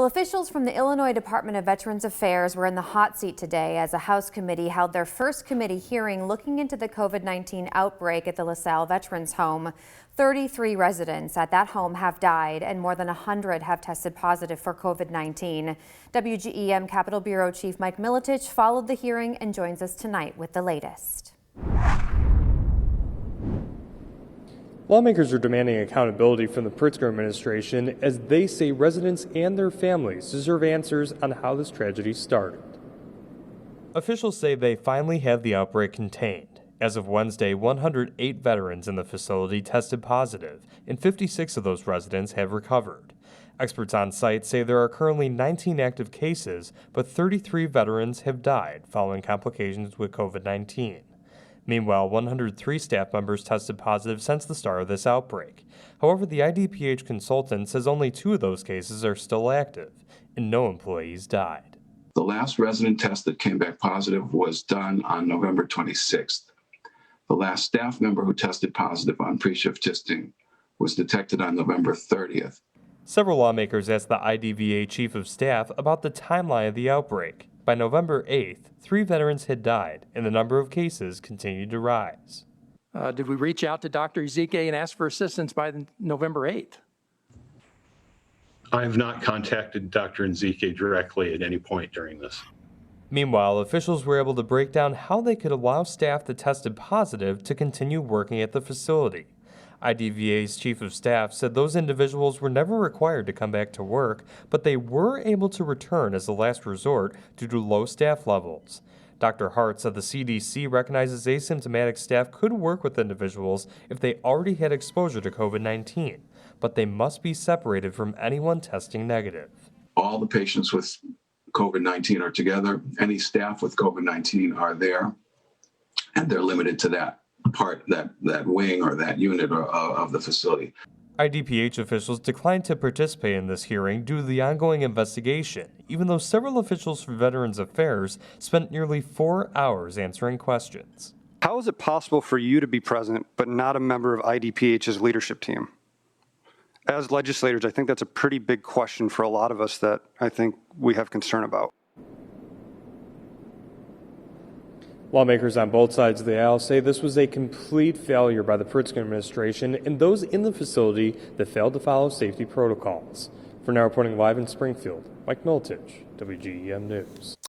Well, officials from the Illinois Department of Veterans Affairs were in the hot seat today as a House committee held their first committee hearing looking into the COVID-19 outbreak at the LaSalle Veterans Home. 33 residents at that home have died and more than 100 have tested positive for COVID-19. WGEM Capitol Bureau Chief Mike Militich followed the hearing and joins us tonight with the latest. Lawmakers are demanding accountability from the Pritzker administration as they say residents and their families deserve answers on how this tragedy started. Officials say they finally have the outbreak contained. As of Wednesday, 108 veterans in the facility tested positive, and 56 of those residents have recovered. Experts on site say there are currently 19 active cases, but 33 veterans have died following complications with COVID-19. Meanwhile, 103 staff members tested positive since the start of this outbreak. However, the IDPH consultant says only 2 of those cases are still active, and no employees died. The last resident test that came back positive was done on November 26th. The last staff member who tested positive on pre-shift testing was detected on November 30th. Several lawmakers asked the IDVA chief of staff about the timeline of the outbreak. By November 8th, 3 veterans had died, and the number of cases continued to rise. Did we reach out to Dr. Ezike and ask for assistance by November 8th? I have not contacted Dr. Ezike directly at any point during this. Meanwhile, officials were able to break down how they could allow staff that tested positive to continue working at the facility. IDVA's chief of staff said those individuals were never required to come back to work, but they were able to return as a last resort due to low staff levels. Dr. Hart said the CDC recognizes asymptomatic staff could work with individuals if they already had exposure to COVID-19, but they must be separated from anyone testing negative. All the patients with COVID-19 are together. Any staff with COVID-19 are there, and they're limited to that part, that wing or that unit of the facility. IDPH officials declined to participate in this hearing due to the ongoing investigation, even though several officials for Veterans Affairs spent nearly 4 hours answering questions. How is it possible for you to be present but not a member of IDPH's leadership team? As legislators, I think that's a pretty big question for a lot of us that I think we have concern about. Lawmakers on both sides of the aisle say this was a complete failure by the Pritzker administration and those in the facility that failed to follow safety protocols. For now, reporting live in Springfield, Mike Militich, WGEM News.